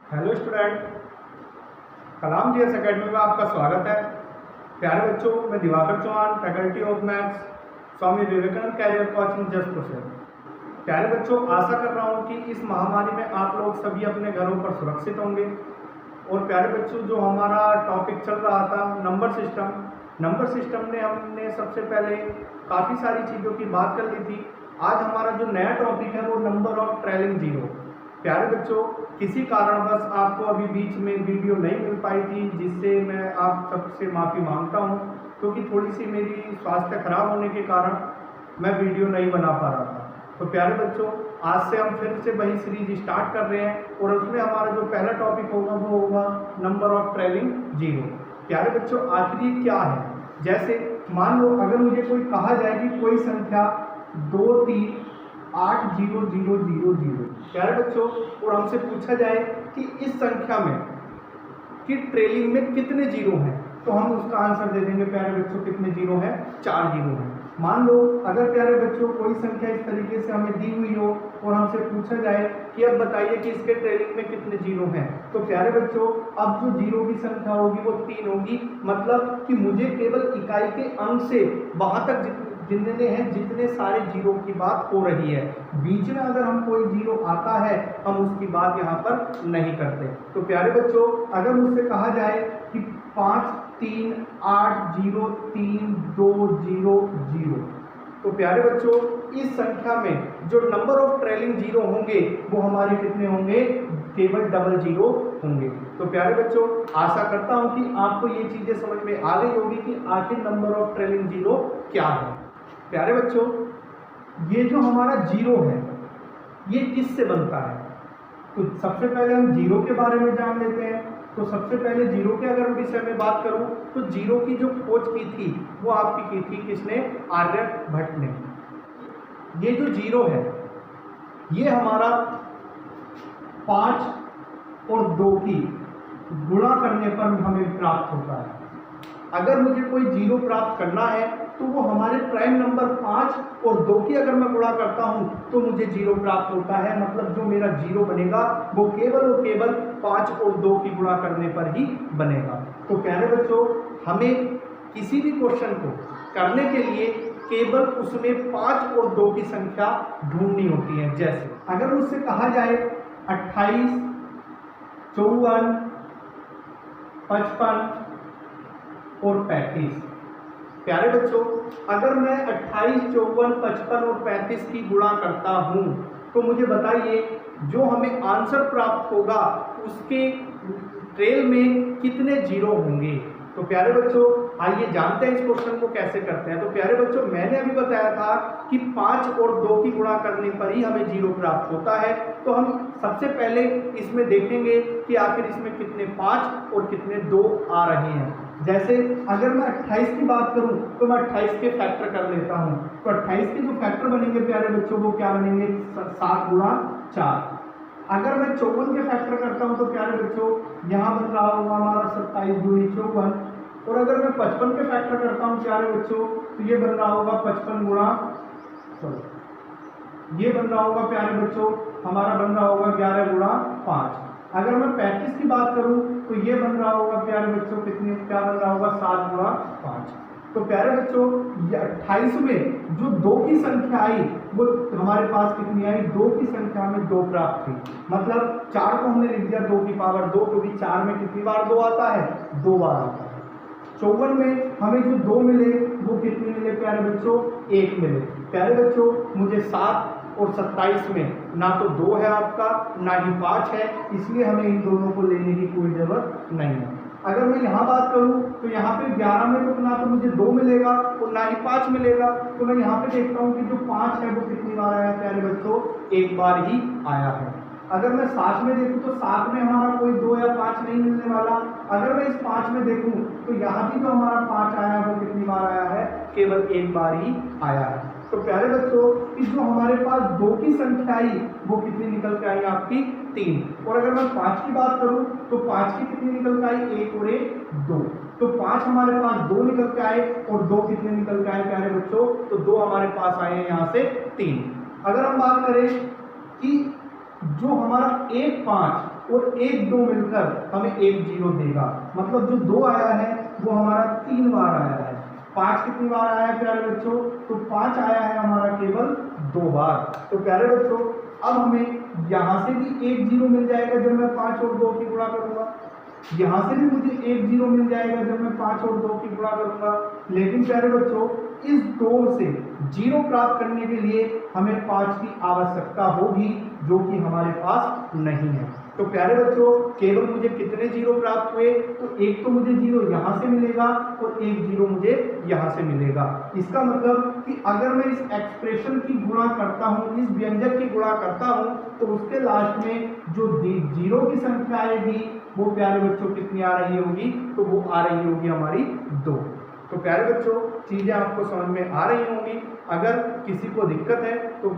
Hello student, Kalam GS academy में आपका स्वागत है। प्यारे बच्चों, मैं Diwakar Chauhan, faculty of maths, Swami Vivekananda career coaching Jaspur से। प्यारे बच्चों, आशा कर रहा हूँ कि इस महामारी में आप लोग सभी अपने घरों पर सुरक्षित होंगे। और प्यारे बच्चों, जो हमारा टॉपिक चल रहा था नंबर सिस्टम में हमने सबसे पहले काफ़ी सारी चीज़ों की बात कर ली थी। आज हमारा जो नया टॉपिक है वो नंबर ऑफ ट्रेलिंग जीरो। प्यारे बच्चों, किसी कारणवश आपको अभी बीच में वीडियो नहीं मिल पाई थी, जिससे मैं आप सबसे माफ़ी मांगता हूं, क्योंकि थोड़ी सी मेरी स्वास्थ्य खराब होने के कारण मैं वीडियो नहीं बना पा रहा था। तो प्यारे बच्चों, आज से हम फिर से वही सीरीज स्टार्ट कर रहे हैं और उसमें हमारा जो पहला टॉपिक होगा वो होगा नंबर ऑफ ट्रेलिंग जीरो। प्यारे बच्चों, आखिर ये क्या है? जैसे मान लो अगर मुझे कोई कहा जाए कि कोई संख्या 2 3 8 0 0 0 0। प्यारे बच्चों, और हमसे पूछा जाए कि इस संख्या में कि ट्रेलिंग में कितने जीरो हैं, तो हम उसका आंसर दे देंगे प्यारे बच्चों कितने जीरो हैं, 4 जीरो हैं। मान लो अगर प्यारे बच्चों कोई संख्या इस तरीके से हमें दी हुई हो और हमसे पूछा जाए कि अब बताइए कि इसके ट्रेलिंग में कितने जीरो हैं, तो प्यारे बच्चों अब जो जीरो की संख्या होगी वो 3 होगी। मतलब कि मुझे केवल इकाई के अंक से वहां तक गिनने हैं जितने सारे जीरो की बात हो रही है। बीच में अगर हम कोई जीरो आता है हम उसकी बात यहाँ पर नहीं करते। तो प्यारे बच्चों, अगर मुझसे कहा जाए कि 5 3 8 0 3 2 0 0, तो प्यारे बच्चों इस संख्या में जो नंबर ऑफ ट्रेलिंग जीरो होंगे वो हमारे कितने होंगे? केवल डबल जीरो होंगे। तो प्यारे बच्चों, आशा करता हूं कि आपको ये चीजें समझ में आ गई होगी कि आखिर नंबर ऑफ ट्रेलिंग जीरो क्या है। प्यारे बच्चों, ये जो हमारा जीरो है ये किससे बनता है? तो सबसे पहले हम जीरो के बारे में जान लेते हैं। तो सबसे पहले जीरो के अगर विषय में बात करूं तो जीरो की जो खोज की थी वो आपकी की थी किसने? आर्यभट्ट ने। ये जो जीरो है ये हमारा 5 और 2 की गुणा करने पर हमें प्राप्त होता है। अगर मुझे कोई जीरो प्राप्त करना है तो वो हमारे प्राइम नंबर 5 और 2 की अगर मैं गुणा करता हूं तो मुझे जीरो प्राप्त होता है। मतलब जो मेरा जीरो बनेगा वो केवल 5 और 2 की गुणा करने पर ही बनेगा। तो प्यारे बच्चों, हमें किसी भी क्वेश्चन को करने के लिए केवल उसमें 5 और 2 की संख्या ढूंढनी होती है। जैसे अगर मुझसे कहा जाए 28 54 55 और 35। प्यारे बच्चों, अगर मैं 28 54 55 और 35 की गुणा करता हूं तो मुझे बताइए जो हमें आंसर प्राप्त होगा उसके ट्रेल में कितने जीरो होंगे। तो प्यारे बच्चों, आइए जानते हैं इस क्वेश्चन को कैसे करते हैं। तो प्यारे बच्चों, मैंने अभी बताया था कि 5 और 2 की गुणा करने पर ही हमें जीरो प्राप्त होता है। तो हम सबसे पहले इसमें देखेंगे कि आखिर इसमें कितने 5 और कितने 2 आ रहे हैं। जैसे अगर मैं 28 की बात करूं तो मैं 28 के फैक्टर कर लेता हूं। तो 28 के जो फैक्टर बनेंगे प्यारे बच्चों वो क्या बनेंगे? 7 गुणा 4। अगर मैं 54 के फैक्टर करता हूं तो प्यारे बच्चों यहाँ बन रहा होगा हमारा 27 दूनी 54। और अगर मैं 55 के फैक्टर करता हूं प्यारे बच्चों तो ये बन रहा होगा 55 गुणा ये बन रहा होगा प्यारे बच्चों हमारा बन रहा होगा 11 गुणा 5। अगर मैं 35 की बात करूं तो ये बन रहा होगा प्यारे बच्चों क्या बन रहा होगा? 7 गुणा 5। तो प्यारे बच्चों, ये 28 में जो 2 की संख्या आई वो हमारे पास कितनी आई? 2 की संख्या में 2 प्राप्त हुई। मतलब 4 को हमने लिख दिया 2 की पावर 2, क्योंकि 4 में कितनी बार 2 आता है? 2 बार आता है। 54 में हमें जो 2 मिले वो कितने मिले प्यारे बच्चों? 1 मिले। प्यारे बच्चों, मुझे 7 और 27 में ना तो 2 है आपका ना ही 5 है, इसलिए हमें इन दोनों को लेने की कोई जरूरत नहीं है। अगर मैं यहाँ बात करूँ तो यहाँ पे 11 में तो ना तो मुझे 2 मिलेगा और ना ही 5 मिलेगा। तो मैं यहाँ पे देखता हूँ कि जो 5 है वो कितनी बार आया प्यारे बच्चों? 1 बार ही आया है। अगर मैं 7 में देखूँ तो 7 में हमारा कोई 2 या 5 नहीं मिलने वाला। अगर मैं इस 5 में देखूँ तो यहाँ भी जो हमारा 5 आया है वो कितनी बार आया है? केवल 1 बार ही आया है। तो प्यारे बच्चों, इस जो हमारे पास 2 की संख्या आई वो कितनी निकल के आई? आपकी 3। और अगर मैं 5 की बात करूं तो 5 की कितनी निकल के आई? 1 और 1 2। तो 5 हमारे पास 2 निकल के आए और 2 कितने निकल के आए प्यारे बच्चों? तो 2 हमारे पास आए यहाँ से 3। अगर हम बात करें कि जो हमारा 1 5 और 1 2 मिलकर हमें 1 0 देगा। मतलब जो 2 आया है वो हमारा 3 बार आया है। 5 कितनी बार आया है प्यारे बच्चों? तो 5 आया है हमारा केवल 2 बार। तो प्यारे बच्चों अब हमें यहाँ से भी 1 0 मिल जाएगा जब मैं 5 और 2 की गुणा करूंगा, यहाँ से भी मुझे 1 0 मिल जाएगा जब मैं 5 और 2 की गुणा करूंगा। लेकिन प्यारे बच्चों इस 2 से 0 प्राप्त करने के लिए हमें 5 की आवश्यकता होगी, जो कि हमारे पास नहीं है। तो प्यारे बच्चों केवल मुझे कितने 0 प्राप्त हुए? तो एक तो मुझे 0 यहाँ से मिलेगा और 1 0 मुझे यहाँ से मिलेगा। इसका मतलब कि अगर मैं इस एक्सप्रेशन की गुणा करता हूँ, इस व्यंजक की गुणा करता हूँ, तो उसके लास्ट में जो 0 की संख्या आएगी वो प्यारे बच्चों कितनी आ रही होगी? तो वो आ रही होगी हमारी 2। तो प्यारे बच्चों चीजें आपको समझ में आ रही होंगी। अगर किसी को दिक्कत है तो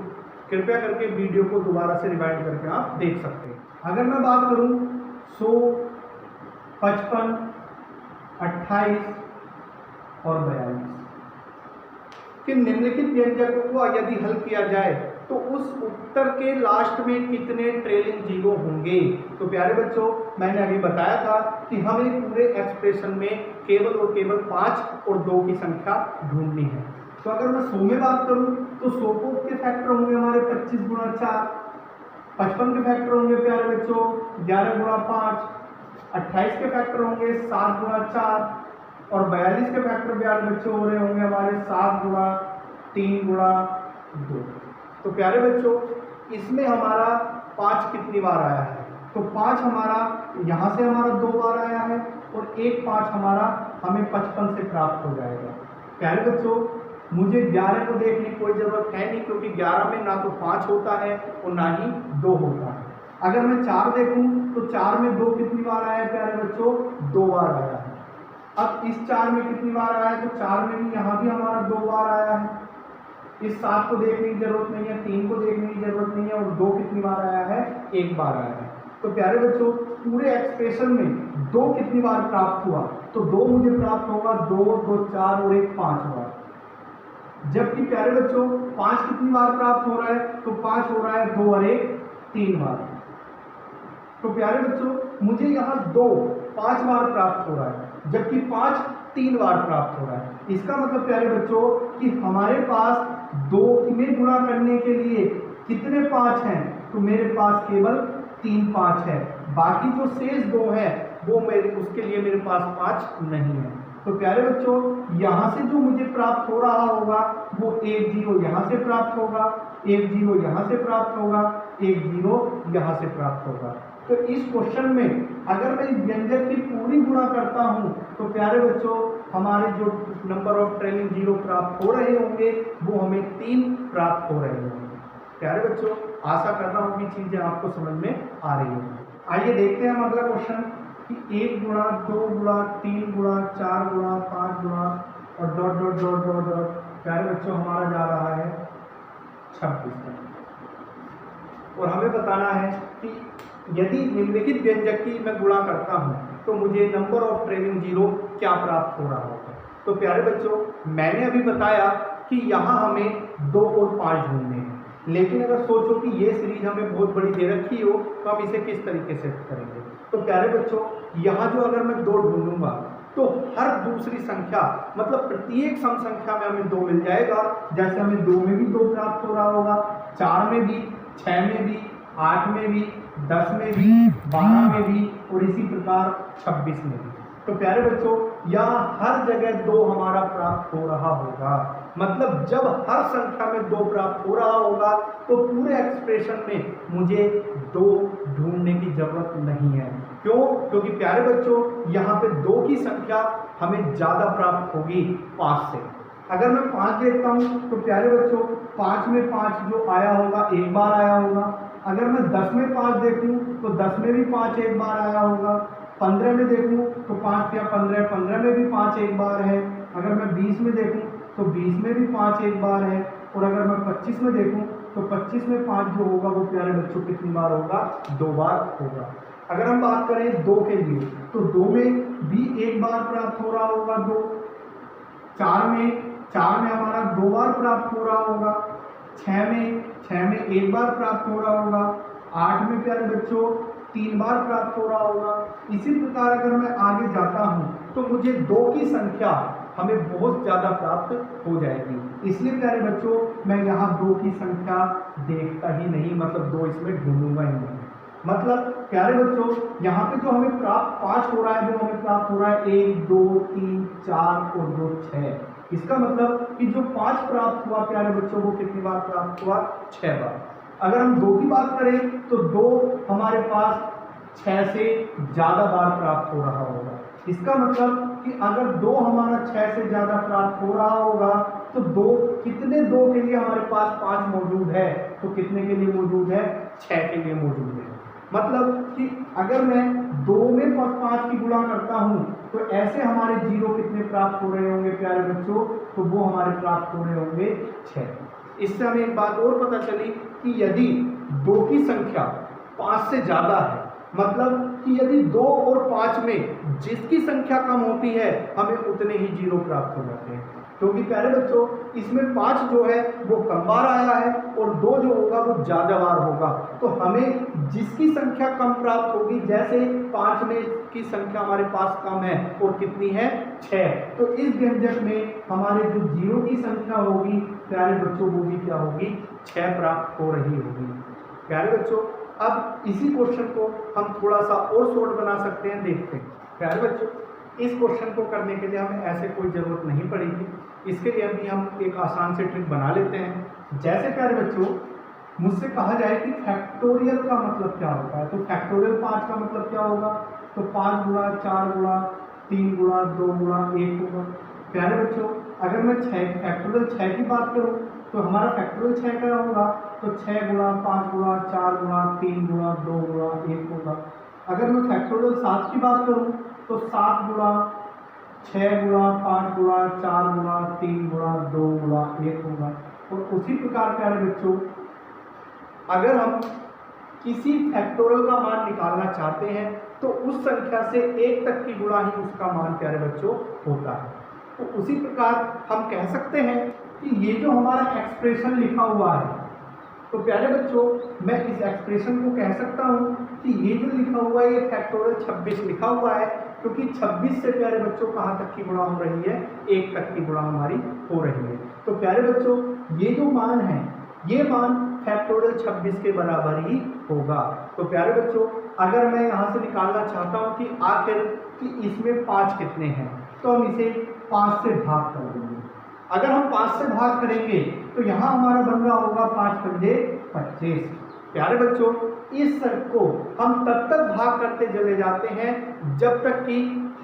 कृपया करके वीडियो को दोबारा से रिवाइंड करके आप देख सकते हैं। अगर मैं बात करूं 100, 55, 28 और 42 कि निम्नलिखित व्यंजकों को यदि हल किया जाए तो उस उत्तर के लास्ट में कितने ट्रेलिंग 0 होंगे? तो प्यारे बच्चों मैंने अभी बताया था कि हमें पूरे एक्सप्रेशन में केवल और केवल 5 और 2 की संख्या ढूंढनी है। तो अगर मैं 100 में बात करूं तो 100 को के फैक्टर होंगे हमारे 25 गुणा 4, 55 के फैक्टर होंगे प्यारे बच्चों 11 गुणा 5, 28 के फैक्टर होंगे 7 गुणा 4 और 42 के फैक्टर प्यारे बच्चों हो रहे होंगे हमारे 7 गुणा 3 गुणा 2। तो प्यारे बच्चों इसमें हमारा 5 कितनी बार आया है? तो 5 हमारा यहाँ से हमारा 2 बार आया है और एक 5 हमारा हमें 55 से प्राप्त हो जाएगा। प्यारे बच्चों मुझे 11 को देखने की कोई ज़रूरत है नहीं, क्योंकि 11 में ना तो 5 होता है और ना ही 2 होता है। अगर मैं 4 देखूं तो 4 में 2 कितनी बार आया है प्यारे बच्चों? 2 बार आया है। अब इस 4 में कितनी बार आया है? तो 4 में भी यहाँ भी हमारा 2 बार आया है। इस 7 को देखने की जरूरत नहीं है, 3 को देखने की जरूरत नहीं है और 2 कितनी बार आया है? 1 बार आया है। तो प्यारे बच्चों पूरे एक्सप्रेशन में 2 कितनी बार प्राप्त हुआ? तो 2 मुझे प्राप्त होगा 2 2 4 और 1 5 बार। जबकि प्यारे बच्चों 5 कितनी बार प्राप्त हो रहा है? तो 5 हो रहा है 2 और 1 3 बार। तो प्यारे बच्चों मुझे यहाँ 2 5 बार प्राप्त हो रहा है, जबकि 5 3 बार प्राप्त हो रहा है। इसका मतलब प्यारे बच्चों कि हमारे पास 2 में गुणा करने के लिए कितने 5 हैं? तो मेरे पास केवल 3 5 है। बाकी जो शेष 2 है वो उसके लिए मेरे पास 5 नहीं है। तो प्यारे बच्चों यहाँ से जो मुझे प्राप्त हो रहा होगा वो 1 0 यहाँ से प्राप्त होगा, 1 0 यहाँ से प्राप्त होगा, 1 0 यहाँ से प्राप्त होगा। तो इस क्वेश्चन में अगर मैं इस व्यंजक की पूरी गुणा करता हूँ तो प्यारे बच्चों हमारे जो नंबर ऑफ ट्रेलिंग 0 प्राप्त हो रहे होंगे वो हमें 3 प्राप्त हो रहे होंगे। प्यारे बच्चों आशा कर रहा हूँ कि चीज़ें आपको समझ में आ रही होंगी। आइए देखते हैं हम अगला क्वेश्चन कि 1 गुणा 2 गुणा 3 गुणा 4 गुणा 5 गुणा और dot dot dot dot dot. प्यारे बच्चों हमारा जा रहा है 26 तक और हमें बताना है कि यदि निम्नलिखित व्यंजक की मैं गुणा करता हूँ तो मुझे नंबर ऑफ ट्रेलिंग 0 क्या प्राप्त हो रहा होगा। तो प्यारे बच्चों मैंने अभी बताया कि यहाँ हमें 2 और 5 ढूंढने हैं, लेकिन अगर सोचो कि ये सीरीज हमें बहुत बड़ी दे रखी हो तो हम इसे किस तरीके से करेंगे। तो प्यारे बच्चों यहाँ जो अगर मैं 2 ढूंढूंगा तो हर दूसरी संख्या मतलब प्रत्येक सम संख्या में हमें 2 मिल जाएगा। जैसे हमें 2 में भी 2 प्राप्त हो रहा होगा, 4 में भी, 6 में भी, 8 में भी, 10 में भी, 12 में भी और इसी प्रकार 26 में भी। तो प्यारे बच्चों यहाँ हर जगह 2 हमारा प्राप्त हो रहा होगा। मतलब जब हर संख्या में 2 प्राप्त हो रहा होगा तो पूरे एक्सप्रेशन में मुझे 2 ढूंढने की जरूरत नहीं है। क्यों? क्योंकि प्यारे बच्चों यहाँ पे 2 की संख्या हमें ज़्यादा प्राप्त होगी 5 से। अगर मैं 5 देखता हूँ तो प्यारे बच्चों 5 में 5 जो आया होगा 1 बार आया होगा। अगर मैं 10 में 5 देखूँ तो 10 में भी 5 1 बार आया होगा। 15 में देखूँ तो 5 या 15 में भी 5 1 बार है। अगर मैं 20 में देखूँ तो 20 में भी 5 1 बार है। और अगर मैं 25 में देखूँ तो 25 में 5 जो होगा वो प्यारे बच्चों कितनी बार होगा? 2 बार होगा। अगर हम बात करें 2 के लिए तो 2 में भी 1 बार प्राप्त हो रहा होगा 2। 4 में हमारा 2 बार प्राप्त हो रहा होगा। 6 में 1 बार प्राप्त हो रहा होगा। 8 में प्यारे बच्चों 3 बार प्राप्त हो रहा होगा। इसी प्रकार अगर मैं आगे जाता हूँ तो मुझे 2 की संख्या हमें बहुत ज़्यादा प्राप्त हो जाएगी। इसलिए प्यारे बच्चों मैं यहाँ 2 की संख्या देखता ही नहीं, मतलब 2 इसमें ढूंढूंगा ही नहीं। मतलब प्यारे बच्चों यहाँ पे जो हमें प्राप्त 5 हो रहा है, वो हमें प्राप्त हो रहा है 1 2 3 4 और 2 6। इसका मतलब कि जो 5 प्राप्त हुआ प्यारे बच्चों वो कितनी बार प्राप्त हुआ? 6 बार। अगर हम 2 की बात करें तो 2 हमारे पास 6 से ज़्यादा बार प्राप्त हो रहा होगा। इसका मतलब कि अगर 2 हमारा 6 से ज़्यादा प्राप्त हो रहा होगा तो 2 कितने 2 के लिए हमारे पास 5 मौजूद है, तो कितने के लिए मौजूद है? 6 के लिए मौजूद है। मतलब कि अगर मैं 2 में 5 की गुणा करता हूँ तो ऐसे हमारे 0 कितने प्राप्त हो रहे होंगे प्यारे बच्चों? तो वो हमारे प्राप्त हो रहे होंगे 6। इससे हमें एक बात और पता चली कि यदि 2 की संख्या 5 से ज़्यादा है, मतलब कि यदि 2 और 5 में जिसकी संख्या कम होती है हमें उतने ही 0 प्राप्त हो जाते हैं। क्योंकि प्यारे बच्चों इसमें 5 जो है वो कम बार आया है और 2 जो होगा वो ज़्यादा बार होगा, तो हमें जिसकी संख्या कम प्राप्त होगी, जैसे 5 में की संख्या हमारे पास कम है और कितनी है? 6, तो इस व्यंजक में हमारे जो 0 की संख्या होगी प्यारे बच्चों वो भी क्या होगी? 6 प्राप्त हो रही होगी। प्यारे बच्चों अब इसी क्वेश्चन को हम थोड़ा सा और शॉर्ट बना सकते हैं, देखते हैं। प्यारे बच्चों इस क्वेश्चन को करने के लिए हमें ऐसे कोई ज़रूरत नहीं पड़ेगी। इसके लिए अभी हम एक आसान से ट्रिक बना लेते हैं। जैसे प्यारे बच्चों मुझसे कहा जाए कि फैक्टोरियल का मतलब क्या होता है, तो फैक्टोरियल 5 का मतलब क्या होगा? तो 5 गुणा 4 गुणा 3 गुणा 2 गुणा 1 होगा। प्यारे बच्चों अगर मैं 6 फैक्टोरियल 6 की बात करूँ तो हमारा फैक्टोरियल 6 का होगा, तो 6 गुणा 5 गुणा 4 गुणा 3 गुणा 2 गुणा 1 होगा। अगर मैं फैक्टोरियल 7 की बात करूँ तो 7 गुणा 6 गुणा 5 गुणा 4 गुणा 3 गुणा 2 गुणा 1 होगा। और उसी प्रकार प्यारे बच्चों अगर हम किसी फैक्टोरियल का मान निकालना चाहते हैं तो उस संख्या से 1 तक की गुणा ही उसका मान प्यारे बच्चों होता है। तो उसी प्रकार हम कह सकते हैं कि ये जो हमारा एक्सप्रेशन लिखा हुआ है, तो प्यारे बच्चों मैं इस एक्सप्रेशन को कह सकता हूँ कि ये जो लिखा हुआ है ये फैक्टोरियल 26 लिखा हुआ है, क्योंकि 26 से प्यारे बच्चों कहाँ तक की गुणा हो रही है? 1 तक की गुणा हमारी हो रही है। तो प्यारे बच्चों ये जो मान है ये मान फैक्टोरियल 26 के बराबर ही होगा। तो प्यारे बच्चों अगर मैं यहाँ से निकालना चाहता हूँ कि आखिर कि इसमें 5 कितने हैं, तो हम इसे 5 से भाग कर देंगे। अगर हम 5 से भाग करेंगे तो यहाँ हमारा बन रहा होगा 5 पंजे 25। प्यारे बच्चों इस शर्त को हम तब तक भाग करते चले जाते हैं जब तक कि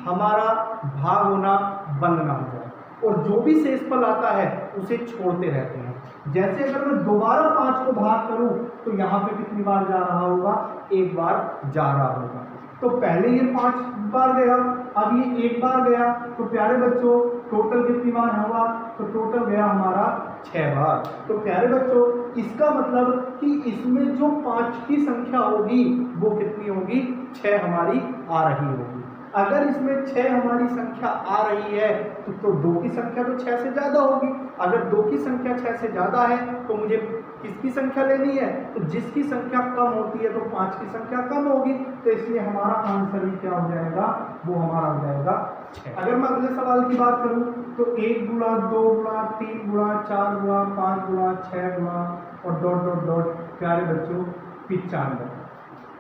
हमारा भाग होना बंद ना हो जाए, और जो भी शेषफल आता है उसे छोड़ते रहते हैं। जैसे अगर मैं दोबारा 5 को भाग करूं तो यहाँ पे कितनी बार जा रहा होगा? 1 बार जा रहा होगा। तो पहले ये 5 बार गया, अब ये 1 बार गया, तो प्यारे बच्चों टोटल कितनी बार हुआ? तो टोटल गया हमारा 6 बार। तो प्यारे बच्चों इसका मतलब कि इसमें जो 5 की संख्या होगी वो कितनी होगी? 6 हमारी आ रही होगी। अगर इसमें 6 हमारी संख्या आ रही है तो 2 की संख्या तो 6 से ज़्यादा होगी। अगर 2 की संख्या 6 से ज़्यादा है तो मुझे किसकी संख्या लेनी है? तो जिसकी संख्या कम होती है तो 5 की संख्या कम होगी, तो इसलिए हमारा आंसर ही क्या हो जाएगा? वो हमारा हो जाएगा 6। अगर मैं अगले सवाल की बात करूं तो 1 गुणा 2 गुणा 3 गुणा 4 गुणा 5 गुणा 6 गुणा और डॉट डॉट डॉट प्यारे बच्चों 95,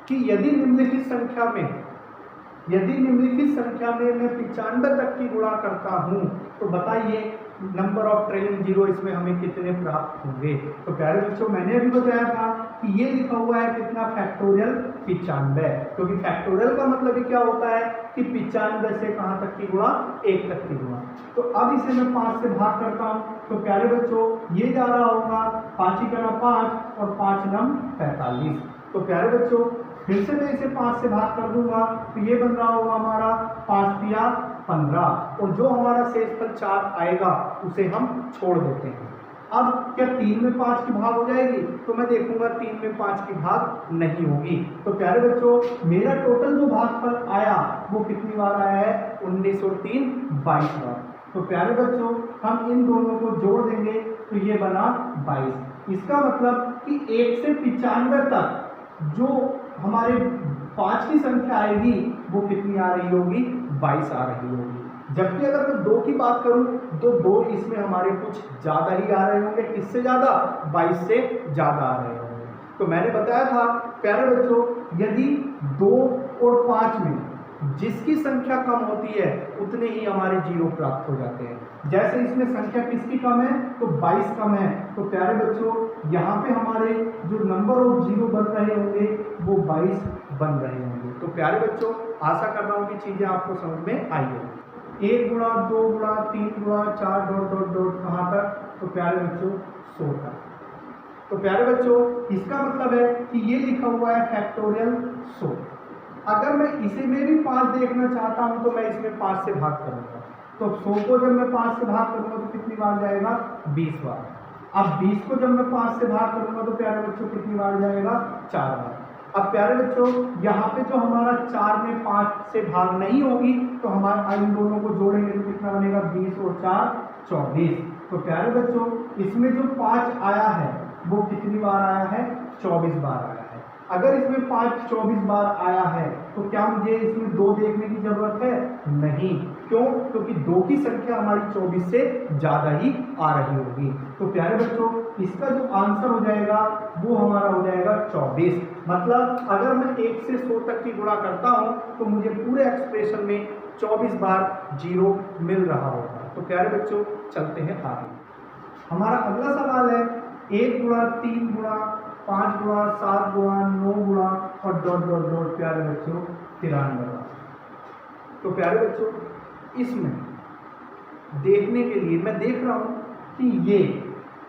कि यदि निम्नलिखित संख्या में मैं 95 तक की गुणा करता हूं तो बताइए नंबर ऑफ ट्रेलिंग जीरो इसमें हमें कितने प्राप्त होंगे? तो प्यारे बच्चों मैंने अभी बताया था कि ये लिखा हुआ है कितना? फैक्टोरियल 95, क्योंकि फैक्टोरियल का मतलब ही क्या होता है कि 95 से कहाँ तक की गुणा? 1 तक की गुणा। तो अब इसे मैं 5 से भाग करता हूँ तो प्यारे बच्चों ये जा रहा होगा 5 ही करा 5 और 5 नम 45। तो प्यारे बच्चों फिर से मैं इसे 5 से भाग कर दूंगा तो ये बन रहा होगा हमारा 5 दिया 15, और जो हमारा शेषफल 4 आएगा उसे हम छोड़ देते हैं। अब क्या 3 में 5 की भाग हो जाएगी? तो मैं देखूंगा 3 में 5 की भाग नहीं होगी। तो प्यारे बच्चों मेरा टोटल जो भागफल आया वो कितनी बार आया है? 19 और 3 22 बार। तो प्यारे बच्चों हम इन दोनों को जोड़ देंगे तो ये बना 22। इसका मतलब कि 1 से 95 तक जो हमारे 5 की संख्या आएगी वो कितनी आ रही होगी, 22 आ रही होगी। जबकि अगर मैं 2 की बात करूं तो 2 इसमें हमारे कुछ ज़्यादा ही आ रहे होंगे। किससे ज़्यादा, 22 से ज़्यादा आ रहे होंगे। तो मैंने बताया था प्यारे बच्चों, यदि 2 और 5 में जिसकी संख्या कम होती है उतने ही हमारे जीरो प्राप्त हो जाते हैं। जैसे इसमें संख्या किसकी कम है, तो 22 कम है, तो प्यारे बच्चों यहाँ पे हमारे जो नंबर ऑफ जीरो बन रहे होंगे वो 22 बन रहे होंगे। तो प्यारे बच्चों आशा कर रहा हूँ कि चीज़ें आपको समझ में आई होंगी। 1 गुणा 2 गुणा 3 गुणा 4 डॉट डॉट डॉट कहाँ तक, तो प्यारे बच्चों 100 तक। तो प्यारे बच्चों इसका मतलब है कि ये लिखा हुआ है फैक्टोरियल 100। अगर मैं इसे में भी 5 देखना चाहता हूं तो मैं इसमें 5 से भाग करूंगा। तो 100 को जब मैं 5 से भाग करूंगा तो कितनी बार जाएगा, 20 बार। अब 20 को जब मैं 5 से भाग करूंगा तो प्यारे बच्चों कितनी बार जाएगा, 4 बार। अब प्यारे बच्चों यहाँ पे जो हमारा 4 में 5 से भाग नहीं होगी तो हमारे इन दोनों को जोड़ेंगे तो कितना बनेगा, 20 और 4 24। तो प्यारे बच्चों इसमें जो 5 आया है वो कितनी बार आया है, 24 बार आया है। अगर इसमें 5 24 बार आया है तो क्या मुझे इसमें 2 देखने की जरूरत है, नहीं। क्यों, क्योंकि 2 की संख्या हमारी 24 से ज़्यादा ही आ रही होगी। तो प्यारे बच्चों इसका जो आंसर हो जाएगा वो हमारा हो जाएगा 24। मतलब अगर मैं 1 से 100 तक की गुणा करता हूँ तो मुझे पूरे एक्सप्रेशन में 24 बार जीरो मिल रहा होगा। तो प्यारे बच्चों चलते हैं आगे। हमारा अगला सवाल है 1 गुणा 3 गुणा 5 गुणा 7 गुणा 9 गुणा और डॉट डॉट डॉट प्यारे बच्चों 93। तो प्यारे बच्चों इसमें देखने के लिए मैं देख रहा हूँ कि ये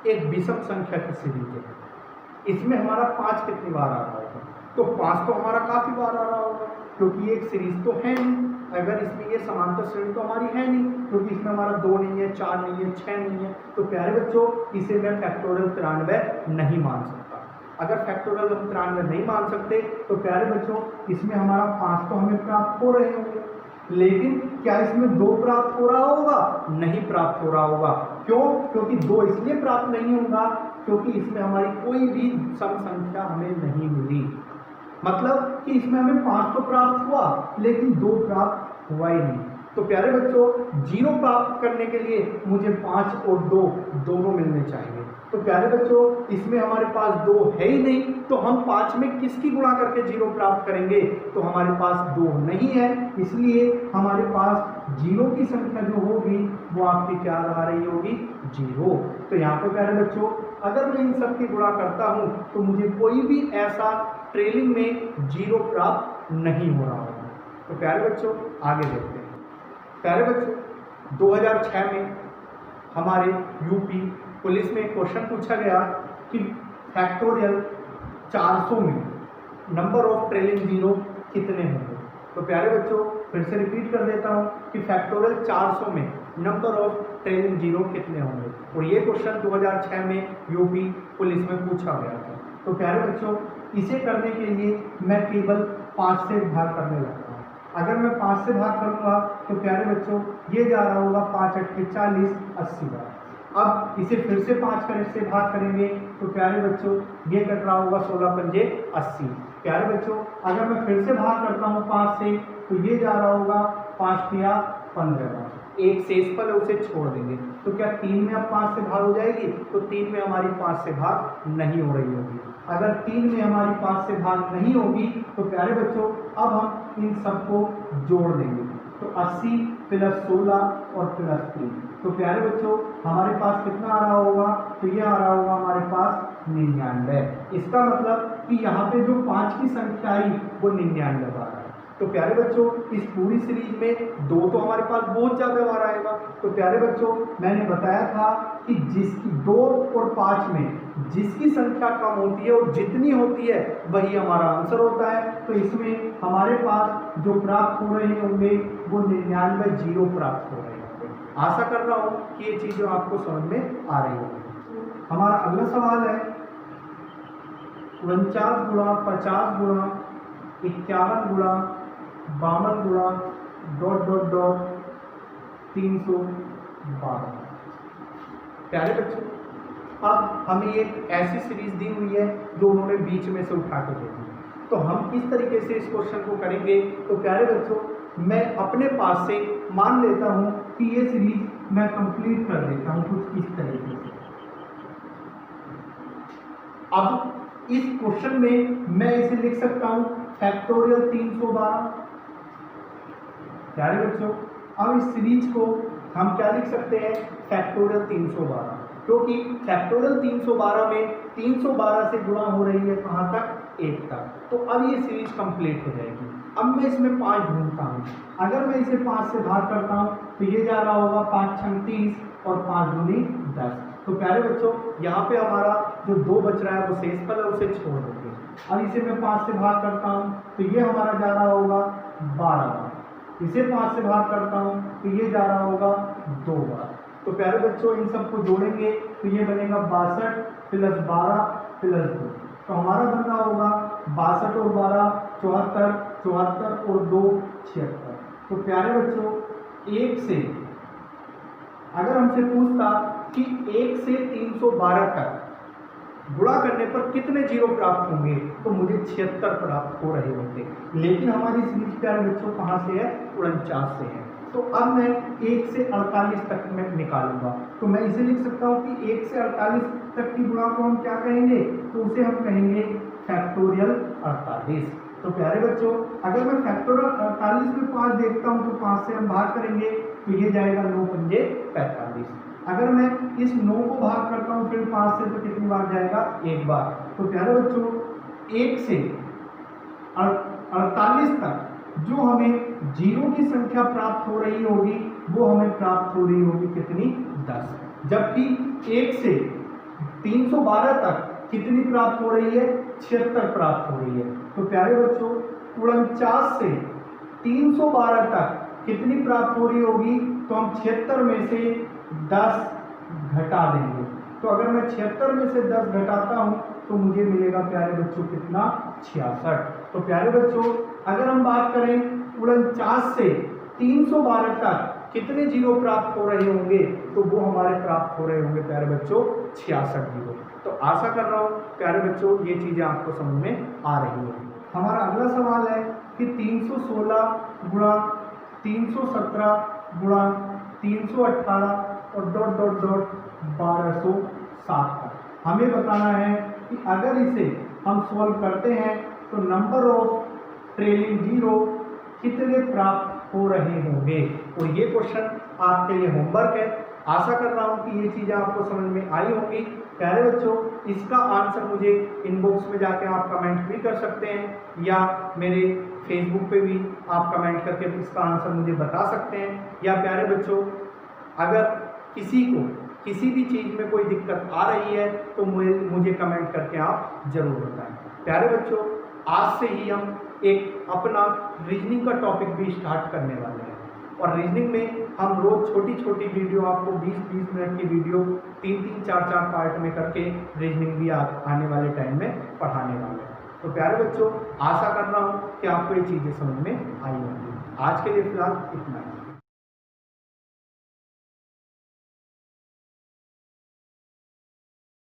एक विषम संख्या की सीरीज है। इसमें हमारा 5 कितनी बार आ रहा होगा, तो 5 तो हमारा काफ़ी बार आ रहा होगा क्योंकि ये एक सीरीज तो है नहीं। अगर इसमें ये समांतर श्रेणी तो हमारी है नहीं क्योंकि इसमें हमारा 2 नहीं है, 4 नहीं है, 6 नहीं है। तो प्यारे बच्चों इसे मैं फैक्टोरियल 93 नहीं मान सकता। अगर फैक्टोरियल हम 93 नहीं मान सकते तो प्यारे बच्चों इसमें हमारा 5 तो हमें प्राप्त हो रहे होंगे, लेकिन क्या इसमें 2 प्राप्त हो रहा होगा, नहीं प्राप्त हो रहा होगा। क्यों, क्योंकि 2 इसलिए प्राप्त नहीं होगा क्योंकि इसमें हमारी कोई भी सम संख्या हमें नहीं मिली। मतलब कि इसमें हमें 5 तो प्राप्त हुआ लेकिन 2 प्राप्त हुआ ही नहीं। तो प्यारे बच्चों 0 प्राप्त करने के लिए मुझे 5 और 2 दोनों मिलने चाहिए। तो प्यारे बच्चों इसमें हमारे पास 2 है ही नहीं, तो हम 5 में किसकी गुणा करके 0 प्राप्त करेंगे, तो हमारे पास 2 नहीं है, इसलिए हमारे पास 0 की संख्या जो होगी वो आपकी क्या आ रही होगी, 0। तो यहाँ पे प्यारे बच्चों अगर मैं इन सब की गुणा करता हूँ तो मुझे कोई भी ऐसा ट्रेलिंग में 0 प्राप्त नहीं हो रहा होगा। तो प्यारे बच्चों आगे देखते हैं। प्यारे बच्चों 2006 में हमारे यूपी पुलिस में एक क्वेश्चन पूछा गया कि फैक्टोरियल 400 में नंबर ऑफ ट्रेलिंग जीरो कितने होंगे। तो प्यारे बच्चों फिर से रिपीट कर देता हूँ कि फैक्टोरियल 400 में नंबर ऑफ ट्रेलिंग जीरो कितने होंगे, और ये क्वेश्चन 2006 में यूपी पुलिस में पूछा गया था। तो प्यारे बच्चों इसे करने के लिए मैं केवल 5 से भाग करने लगता हूँ। अगर मैं 5 से भाग करूँगा तो प्यारे बच्चों ये जा रहा होगा 5 8 40 80 बार। अब इसे फिर से 5 से भाग करेंगे तो प्यारे बच्चों ये कट रहा होगा 16 पंजे 80। प्यारे बच्चों अगर मैं फिर से भाग करता हूँ 5 से तो ये जा रहा होगा 5 तिया 15 बार। एक शेषफल है उसे छोड़ देंगे तो क्या 3 में अब 5 से भाग हो जाएगी, तो 3 में हमारी 5 से भाग नहीं हो रही होगी। अगर 3 में हमारी 5 से भाग नहीं होगी तो प्यारे बच्चों अब हम इन सबको जोड़ देंगे तो 80 प्लस 16 और प्लस 3। तो प्यारे बच्चों हमारे पास कितना आ रहा होगा, तो ये आ रहा होगा हमारे पास 99। इसका मतलब कि यहाँ पे जो 5 की संख्या आई वो 99 बार है। तो प्यारे बच्चों इस पूरी सीरीज में 2 तो हमारे पास बहुत ज़्यादा बार आएगा। तो प्यारे बच्चों मैंने बताया था कि जिसकी 2 और 5 में जिसकी संख्या कम होती है और जितनी होती है वही हमारा आंसर होता है। तो इसमें हमारे पास जो प्राप्त हो रहे होंगे वो 99 जीरो प्राप्त हो रहे होंगे। आशा कर रहा हूँ कि ये चीज़ें आपको समझ में आ रही होंगी। हमारा अगला सवाल है 49 गुणा 50 गुणा 51 गुणा 52 गुणा डॉट डॉट डॉट 312। प्यारे बच्चों अब हमें एक ऐसी सीरीज दी हुई है जो उन्होंने बीच में से उठा के दे दी। तो हम किस तरीके से इस क्वेश्चन को करेंगे? तो प्यारे बच्चों, मैं अपने पास से मान लेता हूं कि ये सीरीज मैं कंप्लीट कर देता हूं कुछ इस तरीके से। अब इस क्वेश्चन में मैं इसे लिख सकता हूं फैक्टोरियल 312। प्यारे बच्चों, अब इस सीरीज को हम क्या लिख सकते हैं? फैक्टोरियल 312, क्योंकि फैक्टोरियल 312 में 312 से गुणा हो रही है कहाँ तक? 1 तक। तो अब ये सीरीज कंप्लीट हो जाएगी। अब मैं इसमें 5 ढूंढता हूँ। अगर मैं इसे 5 से भाग करता हूँ तो ये जा रहा होगा 5 छंग 30 और 5 दूनी 10। तो प्यारे बच्चों, यहाँ पे हमारा जो 2 बच रहा है वो शेषफल है, उसे छोड़ देंगे। अब इसे मैं 5 से भाग करता हूँ तो ये हमारा जा रहा होगा 12 बार। इसे 5 से भाग करता हूँ तो ये जा रहा होगा 2 बार। तो प्यारे बच्चों, इन सबको जोड़ेंगे तो ये बनेगा 62 प्लस 12 प्लस 2। तो हमारा बन रहा होगा 62 और 12 74, 74 और 2 76। तो प्यारे बच्चों, 1 से अगर हमसे पूछता कि 1 से 312 तक गुणा करने पर कितने जीरो प्राप्त होंगे, तो मुझे 76 प्राप्त हो रहे होते। लेकिन हमारी सीरीज प्यारे बच्चों कहाँ से है? 49 से है। तो अब मैं 1 से 48 तक में निकालूंगा। तो मैं इसे लिख सकता हूँ कि 1 से 48 तक की गुणा को हम क्या कहेंगे? तो उसे हम कहेंगे फैक्टोरियल 48। तो प्यारे बच्चों, अगर मैं फैक्टोरियल 48 में 5 देखता हूँ तो 5 से हम भाग करेंगे तो ये जाएगा 9 पंजे 45। अगर मैं इस 9 को भाग करता हूँ फिर 5 से तो कितनी बार जाएगा? 1 बार। तो प्यारे बच्चों, 1 से 48 तक जो हमें जीरो की संख्या प्राप्त हो रही होगी वो हमें प्राप्त हो रही होगी कितनी? 10। जबकि 1 से 312 तक कितनी प्राप्त हो रही है? 76 प्राप्त हो रही है। तो प्यारे बच्चों, 49 से 312 तक कितनी प्राप्त हो रही होगी? तो हम 76 में से 10 घटा देंगे। तो अगर मैं 76 में से 10 घटाता हूं तो मुझे मिलेगा प्यारे बच्चों कितना? 66। तो प्यारे बच्चों, अगर हम बात करें 49 से 312 तक कितने जीरो प्राप्त हो रहे होंगे, तो वो हमारे प्राप्त हो रहे होंगे प्यारे बच्चों 66 जीरो। तो आशा कर रहा हूँ प्यारे बच्चों ये चीज़ें आपको समझ में आ रही होंगी। हमारा अगला सवाल है कि 316 गुणा 317 गुणा 318 और डॉट डॉट डॉट 1207 तक हमें बताना है कि अगर इसे हम सॉल्व करते हैं तो नंबर ऑफ ट्रेलिंग जीरो कितने प्राप्त हो रहे होंगे। और ये क्वेश्चन आपके लिए होमवर्क है। आशा कर रहा हूँ कि ये चीज़ें आपको समझ में आई होंगी। प्यारे बच्चों, इसका आंसर मुझे इनबॉक्स में जाके आप कमेंट भी कर सकते हैं या मेरे फेसबुक पे भी आप कमेंट करके इसका आंसर मुझे बता सकते हैं। या प्यारे बच्चों, अगर किसी को किसी भी चीज़ में कोई दिक्कत आ रही है तो मुझे कमेंट करके आप ज़रूर बताएं। प्यारे बच्चों, आज से ही हम एक अपना रीजनिंग का टॉपिक भी स्टार्ट करने वाले हैं और रीजनिंग में हम रोज़ छोटी छोटी वीडियो आपको 20-20 मिनट की वीडियो 3-3, 4-4 पार्ट में करके रीजनिंग भी आने वाले टाइम में पढ़ाने वाले हैं। तो प्यारे बच्चों, आशा कर रहा हूँ कि आपको ये चीज़ें समझ में आई होंगी। आज के लिए फिलहाल इतना ही।